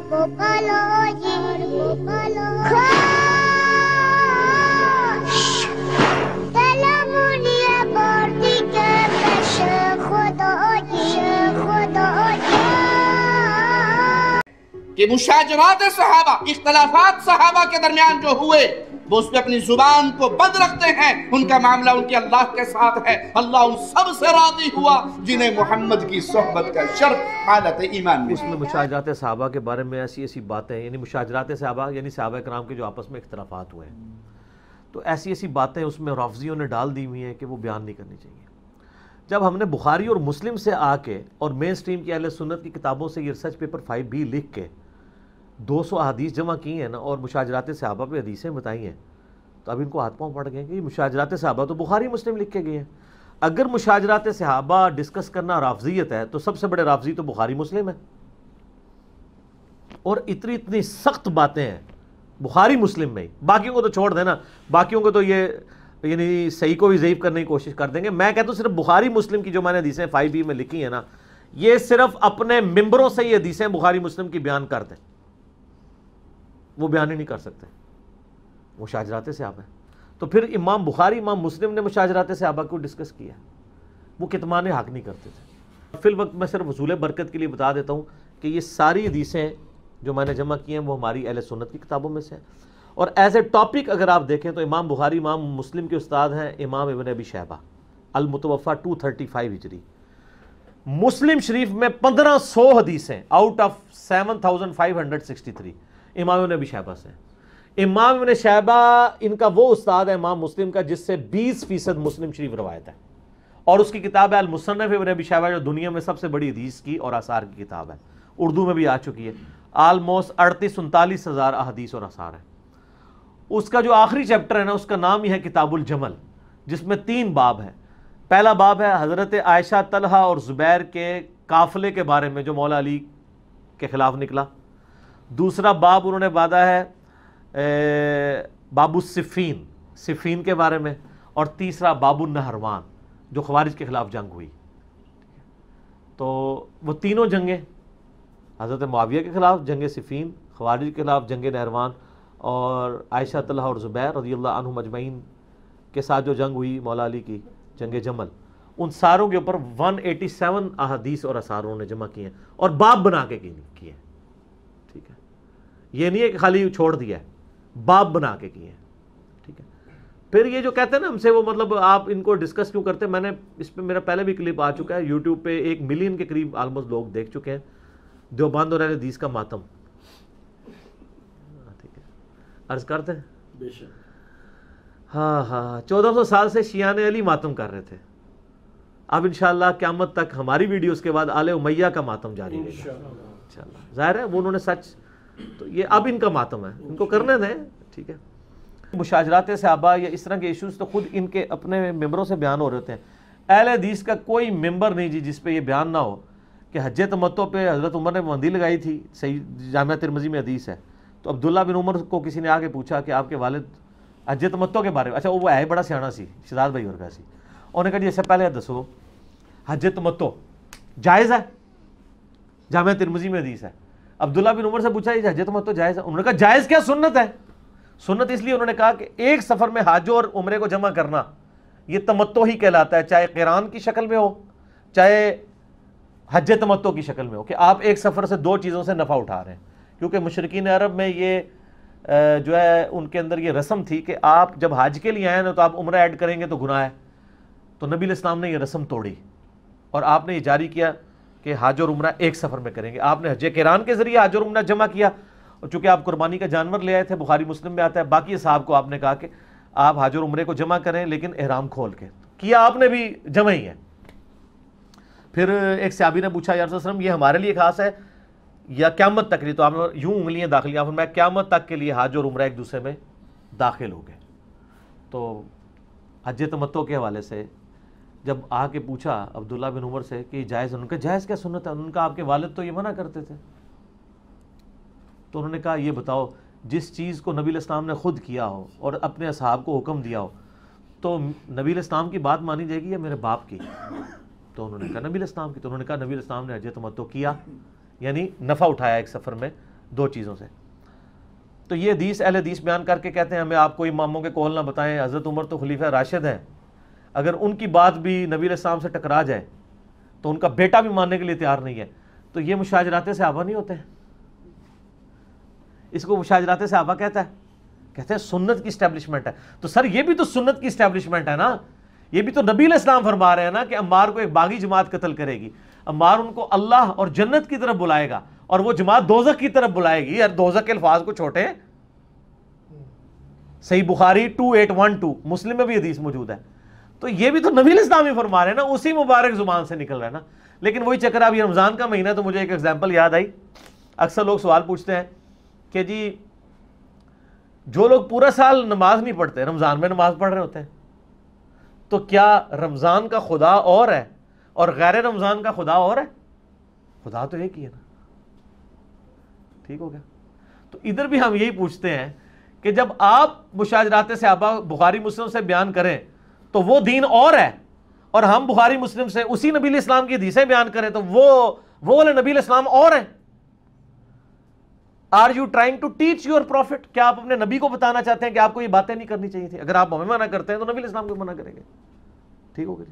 کہ مشاجرات صحابہ، اختلافات صحابہ کے درمیان جو ہوئے وہ اس پہ اپنی زبان کو بند رکھتے ہیں، ان کا معاملہ ان کے اللہ کے ساتھ ہے۔ اللہ ان سب سے راضی ہوا جنہیں محمد کی صحبت کا شرط حالت ایمان میں۔ اس میں مشاجرات صحابہ کے بارے میں ایسی باتیں، یعنی مشاجرات صحابہ یعنی صحابہ کرام کے جو آپس میں اختلافات ہوئے ہیں، تو ایسی باتیں اس میں رافضیوں نے ڈال دی ہوئی ہیں کہ وہ بیان نہیں کرنی چاہیے۔ جب ہم نے بخاری اور مسلم سے آ کے اور مین سٹریم کی اہل سنت کی کتابوں سے یہ ریسرچ پیپر 5B لکھ کے 200 احادیث جمع کی ہیں نا، اور مشاجرات صحابہ پہ حدیثیں بتائی ہیں، تو اب ان کو ہاتھ پاؤں پڑ گئے کہ یہ مشاجرات صحابہ تو بخاری مسلم لکھ کے گئے ہیں۔ اگر مشاجرات صحابہ ڈسکس کرنا رافضیت ہے تو سب سے بڑے رافضی تو بخاری مسلم ہے، اور اتنی سخت باتیں ہیں بخاری مسلم میں ہی۔ باقیوں کو تو چھوڑ دینا، باقیوں کو تو یہ یعنی صحیح کو بھی ضعیف کرنے کی کوشش کر دیں گے۔ میں کہتا ہوں صرف بخاری مسلم کی جو میں نے حدیثیں 5B میں لکھی ہیں نا، یہ صرف اپنے ممبروں سے یہ حدیثیں بخاری مسلم کی بیان کر دیں، وہ بیان ہی نہیں کر سکتے، مشاجرات صحابہ ہیں۔ تو پھر امام بخاری امام مسلم نے مشاجرات صحابہ کو ڈسکس کیا، وہ کتمان حق نہیں کرتے تھے۔ فی الوقت میں صرف حصول برکت کے لیے بتا دیتا ہوں کہ یہ ساری حدیثیں جو میں نے جمع کی ہیں وہ ہماری اہل سنت کی کتابوں میں سے ہیں، اور ایز اے ٹاپک اگر آپ دیکھیں تو امام بخاری امام مسلم کے استاد ہیں امام ابن ابی شیبہ، المتوفی 235 ہجری۔ مسلم شریف میں 1500 حدیثیں آؤٹ آف 7563 امام ابن ابی شیبہ سے۔ امام ابن شیبہ ان کا وہ استاد ہے امام مسلم کا جس سے 20% مسلم شریف روایت ہے، اور اس کی کتاب ہے المصنف ابن ابی شیبہ، جو دنیا میں سب سے بڑی حدیث کی اور آثار کی کتاب ہے، اردو میں بھی آ چکی ہے۔ آلموسٹ 38-39 ہزار احادیث اور آثار ہیں۔ اس کا جو آخری چیپٹر ہے نا، اس کا نام ہی ہے کتاب الجمل، جس میں 3 باب ہیں۔ پہلا باب ہے حضرت عائشہ، طلحہ اور زبیر کے قافلے کے بارے میں جو مولا علی کے خلاف نکلا۔ دوسرا باب انہوں نے باندھا ہے باب الصفین، صفین کے بارے میں، اور تیسرا باب النہروان جو خوارج کے خلاف جنگ ہوئی۔ تو وہ تینوں جنگیں، حضرت معاویہ کے خلاف جنگ صفین، خوارج کے خلاف جنگ نہروان، اور عائشہ، طلحہ اور زبیر رضی اللہ عنہم اجمعین کے ساتھ جو جنگ ہوئی مولا علی کی، جنگ جمل، ان ساروں کے اوپر 187 احادیث اور آثار انہوں نے جمع کیے ہیں، اور باب بنا کے کیے ہیں۔ ٹھیک ہے، یہ نہیں ہے کہ خالی چھوڑ دیا ہے، باب بنا کے کیے ہیں۔ ٹھیک ہے، پھر یہ جو کہتے ہیں نا ہم سے وہ مطلب آپ ان کو ڈسکس کیوں کرتے ہیں، میں نے اس پہ میرا پہلے بھی کلپ آ چکا ہے یوٹیوب پہ، 1 ملین کے قریب آلموسٹ لوگ دیکھ چکے ہیں، دیوبند اور اہل حدیث کا ماتم۔ ٹھیک ہے، عرض کرتے ہیں بے شک۔ ہاں 1400 سال سے شیعان علی ماتم کر رہے تھے، اب انشاءاللہ قیامت تک ہماری ویڈیوز کے بعد آل امیہ کا ماتم جاری رہے گا انشاءاللہ۔ ظاہر ہے وہ انہوں نے سچ، تو یہ اب ان کا ماتم ہے، ان کو کرنے دیں۔ ٹھیک ہے، مشاجرات صحابہ یا اس طرح کے ایشوز تو خود ان کے اپنے ممبروں سے بیان ہو رہے ہوتے ہیں۔ اہل حدیث کا کوئی ممبر نہیں جی جس پہ یہ بیان نہ ہو کہ حج تمتع پہ حضرت عمر نے پابندی لگائی تھی، صحیح جامعہ ترمذی میں حدیث ہے۔ تو عبداللہ بن عمر کو کسی نے آ کے پوچھا کہ آپ کے والد حج تمتع کے بارے میں، اچھا وہ ہے بڑا سیانا سی، شہزاد بھائی اور سی، انہوں نے کہا جی اس سے پہلے دسو حج تمتع جائز ہے؟ جامعہ ترمذی میں حدیث ہے۔ عبداللہ بن عمر سے پوچھا یہ حج تمتع جائز ہے؟ انہوں نے کہا جائز کیا، سنت ہے۔ سنت اس لیے انہوں نے کہا کہ ایک سفر میں حج اور عمرے کو جمع کرنا یہ تمتع ہی کہلاتا ہے، چاہے قران کی شکل میں ہو چاہے حج تمتع کی شکل میں ہو، کہ آپ ایک سفر سے 2 چیزوں سے نفع اٹھا رہے ہیں۔ کیونکہ مشرکین عرب میں یہ جو ہے ان کے اندر یہ رسم تھی کہ آپ جب حج کے لیے آئے نا تو آپ عمرہ ایڈ کریں گے تو گناہ ہے، تو نبی علیہ السلام نے یہ رسم توڑی اور آپ نے یہ جاری کیا کہ حج اور عمرہ ایک سفر میں کریں گے۔ آپ نے حج قران کے ذریعے حج اور عمرہ جمع کیا، اور چونکہ آپ قربانی کا جانور لے آئے تھے، بخاری مسلم میں آتا ہے، باقی اصحاب کو آپ نے کہا کہ آپ حج اور عمرے کو جمع کریں لیکن احرام کھول کے، کیا آپ نے بھی جمع ہی ہے۔ پھر ایک صحابی نے پوچھا یا رسول اللہ یہ ہمارے لیے خاص ہے یا قیامت تک لیے؟ تو آپ نے یوں انگلیاں داخل، آپ نے قیامت تک کے لیے حج اور عمرہ ایک دوسرے میں داخل ہو گئے۔ تو حج تمتع کے حوالے سے جب آ کے پوچھا عبداللہ بن عمر سے کہ جائز، ان کا جائز کیا سنت ہے؟ ان کا آپ کے والد تو یہ منع کرتے تھے۔ تو انہوں نے کہا یہ بتاؤ جس چیز کو نبی علیہ السلام نے خود کیا ہو اور اپنے اصحاب کو حکم دیا ہو تو نبی علیہ السلام کی بات مانی جائے گی یا میرے باپ کی؟ تو انہوں نے کہا نبی علیہ السلام کی۔ تو انہوں نے کہا نبی علیہ السلام نے حج تمتع کیا، یعنی نفع اٹھایا ایک سفر میں دو چیزوں سے. تو یہ حدیث اہل حدیث بیان کر کے کہتے ہیں ہمیں آپ کوئی اماموں کے قول نہ بتائیں, حضرت عمر تو خلیفہ راشد ہیں, اگر ان کی بات بھی نبی علیہ السلام سے ٹکرا جائے تو ان کا بیٹا بھی ماننے کے لیے تیار نہیں ہے. تو یہ مشاجرات صحابہ نہیں ہوتے ہیں, اس کو مشاجرات صحابہ کہتا ہے, کہتے ہیں سنت کی اسٹیبلشمنٹ ہے. تو سر یہ بھی تو سنت کی اسٹیبلشمنٹ ہے نا, یہ بھی تو نبی علیہ السلام فرما رہے ہیں نا کہ عمار کو ایک باغی جماعت قتل کرے گی, عمار ان کو اللہ اور جنت کی طرف بلائے گا اور وہ جماعت دوزخ کی طرف بلائے گی. یار دوزخ کے الفاظ کو چھوٹے, صحیح بخاری 2812 مسلم میں بھی حدیث موجود ہے. تو یہ بھی تو نبی علیہ السلام ہی فرما رہے ہیں نا, اسی مبارک زبان سے نکل رہا ہے نا. لیکن وہی چکر, اب یہ رمضان کا مہینہ, تو مجھے ایک ایگزامپل یاد آئی. اکثر لوگ سوال پوچھتے ہیں کہ جی جو لوگ پورا سال نماز نہیں پڑھتے, رمضان میں نماز پڑھ رہے ہوتے ہیں, تو کیا رمضان کا خدا اور ہے اور غیر رمضان کا خدا اور ہے؟ خدا تو ایک ہی ہے نا. ٹھیک ہو گیا. تو ادھر بھی ہم یہی پوچھتے ہیں کہ جب آپ مشاجرات صحابہ بخاری مسلم سے بیان کریں تو وہ دین اور ہے, اور ہم بخاری مسلم سے اسی نبی علیہ السلام کی حدیثیں بیان کریں تو وہ والے نبی علیہ السلام اور ہیں. Are you trying to teach your prophet? کیا آپ اپنے نبی کو بتانا چاہتے ہیں کہ آپ کو یہ باتیں نہیں کرنی چاہیے تھی؟ اگر آپ ہمیں منع کرتے ہیں تو نبی علیہ السلام کو منع کریں گے. ٹھیک ہو گیا.